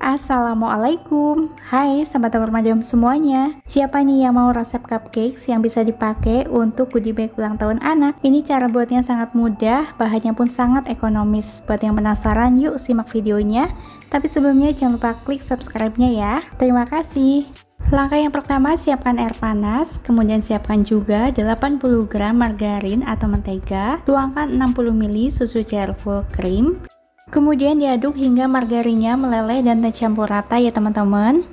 Assalamualaikum. Hai sahabat remaja semuanya. Siapa nih yang mau resep cupcakes yang bisa dipakai untuk goodie bag ulang tahun anak? Ini cara buatnya sangat mudah, bahannya pun sangat ekonomis. Buat yang penasaran, yuk simak videonya. Tapi sebelumnya jangan lupa klik subscribe-nya ya. Terima kasih. Langkah yang pertama, siapkan air panas, kemudian siapkan juga 80 gram margarin atau mentega, tuangkan 60 ml susu cair full cream. Kemudian diaduk hingga margarinnya meleleh dan tercampur rata ya teman-teman.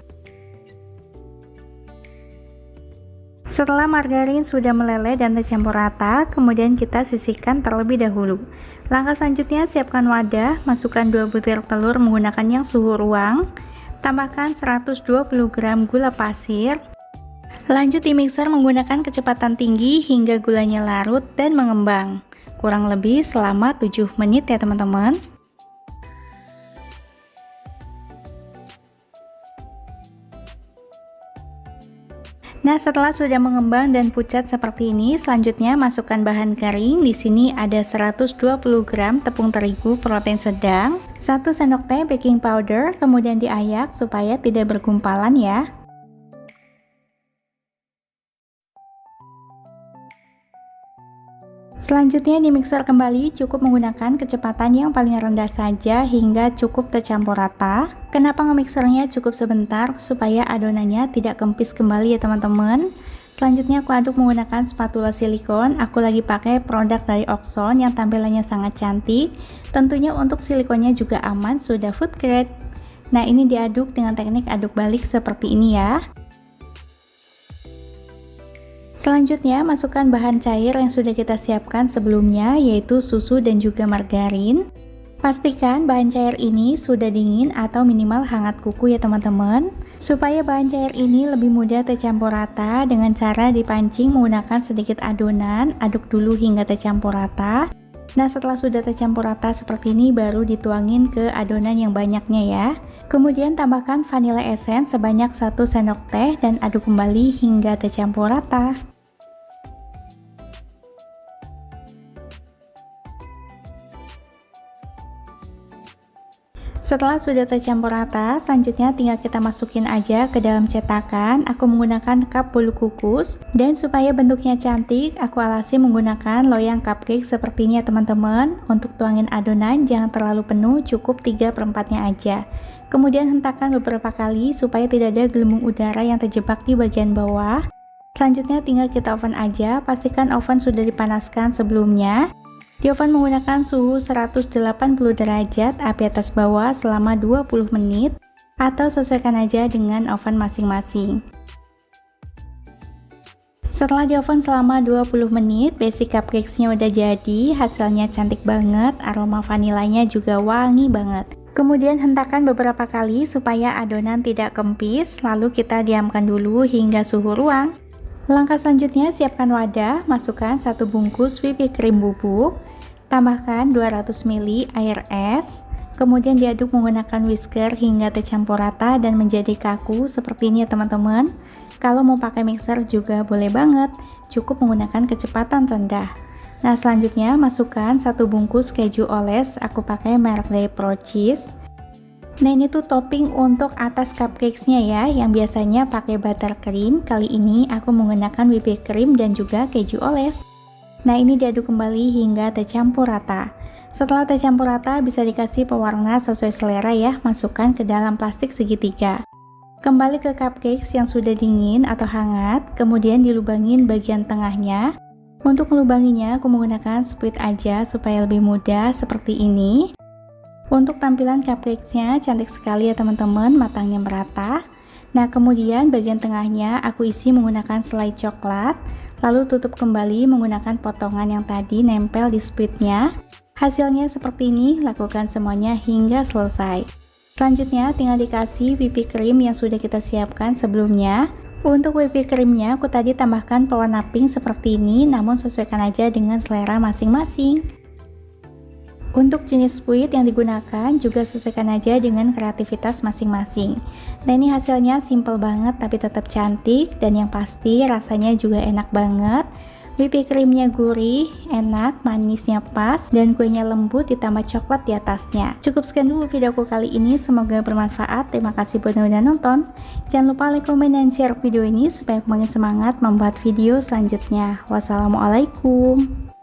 Setelah margarin sudah meleleh dan tercampur rata, kemudian kita sisihkan terlebih dahulu. Langkah selanjutnya, siapkan wadah, masukkan 2 butir telur menggunakan yang suhu ruang. Tambahkan 120 gram gula pasir. Lanjut di mixer menggunakan kecepatan tinggi hingga gulanya larut dan mengembang. Kurang lebih selama 7 menit ya teman-teman. Nah, setelah sudah mengembang dan pucat seperti ini, selanjutnya masukkan bahan kering. Di sini ada 120 gram tepung terigu protein sedang, 1 sendok teh baking powder, kemudian diayak supaya tidak bergumpalan ya. Selanjutnya di mixer kembali, cukup menggunakan kecepatan yang paling rendah saja hingga cukup tercampur rata. Kenapa nge-mixernya cukup sebentar? Supaya adonannya tidak kempis kembali ya teman-teman. Selanjutnya aku aduk menggunakan spatula silikon. Aku lagi pakai produk dari Oxone yang tampilannya sangat cantik. Tentunya untuk silikonnya juga aman, sudah food grade. Nah, ini diaduk dengan teknik aduk balik seperti ini ya. Selanjutnya, masukkan bahan cair yang sudah kita siapkan sebelumnya, yaitu susu dan juga margarin. Pastikan bahan cair ini sudah dingin atau minimal hangat kuku ya teman-teman. Supaya bahan cair ini lebih mudah tercampur rata dengan cara dipancing menggunakan sedikit adonan, aduk dulu hingga tercampur rata. Nah, setelah sudah tercampur rata seperti ini, baru dituangin ke adonan yang banyaknya ya. Kemudian tambahkan vanilla essence sebanyak 1 sendok teh dan aduk kembali hingga tercampur rata. Setelah sudah tercampur rata, selanjutnya tinggal kita masukin aja ke dalam cetakan. Aku menggunakan cup bolu kukus, dan supaya bentuknya cantik, aku alasi menggunakan loyang cupcake seperti ini ya teman-teman. Untuk tuangin adonan jangan terlalu penuh, cukup 3/4-nya aja. Kemudian hentakan beberapa kali supaya tidak ada gelembung udara yang terjebak di bagian bawah. Selanjutnya tinggal kita oven aja, pastikan oven sudah dipanaskan sebelumnya. Di oven menggunakan suhu 180 derajat, api atas bawah selama 20 menit, atau sesuaikan aja dengan oven masing-masing. Setelah di oven selama 20 menit, basic cupcakesnya udah jadi, hasilnya cantik banget, aroma vanilanya juga wangi banget. Kemudian hentakan beberapa kali supaya adonan tidak kempis, lalu kita diamkan dulu hingga suhu ruang. Langkah selanjutnya, siapkan wadah, masukkan 1 bungkus whipped cream bubuk, tambahkan 200 ml air es, kemudian diaduk menggunakan whisker hingga tercampur rata dan menjadi kaku seperti ini ya teman-teman. Kalau mau pakai mixer juga boleh banget, cukup menggunakan kecepatan rendah. Nah, selanjutnya masukkan 1 bungkus keju oles, aku pakai merek dari Pro Cheese. Nah, ini tuh topping untuk atas cupcakesnya ya, yang biasanya pakai buttercream. Kali ini aku menggunakan whipped cream dan juga keju oles. Nah, ini diaduk kembali hingga tercampur rata. Setelah tercampur rata, bisa dikasih pewarna sesuai selera ya, masukkan ke dalam plastik segitiga. Kembali ke cupcakes yang sudah dingin atau hangat, kemudian dilubangin bagian tengahnya. Untuk melubanginya, aku menggunakan spuit aja supaya lebih mudah seperti ini. Untuk tampilan cupcakesnya cantik sekali ya teman-teman, matangnya merata. Nah, kemudian bagian tengahnya aku isi menggunakan selai coklat, lalu tutup kembali menggunakan potongan yang tadi nempel di spuitnya. Hasilnya seperti ini, lakukan semuanya hingga selesai. Selanjutnya tinggal dikasih whipped cream yang sudah kita siapkan sebelumnya. Untuk whipped creamnya aku tadi tambahkan pewarna pink seperti ini, namun sesuaikan aja dengan selera masing-masing. Untuk jenis spuit yang digunakan juga sesuaikan aja dengan kreativitas masing-masing. Nah, ini hasilnya simple banget tapi tetap cantik, dan yang pasti rasanya juga enak banget. Whipping creamnya gurih, enak, manisnya pas, dan kuenya lembut ditambah coklat di atasnya. Cukup sekian dulu videoku kali ini, semoga bermanfaat. Terima kasih buat yang udah nonton. Jangan lupa like, komen, dan share video ini supaya aku makin semangat membuat video selanjutnya. Wassalamualaikum.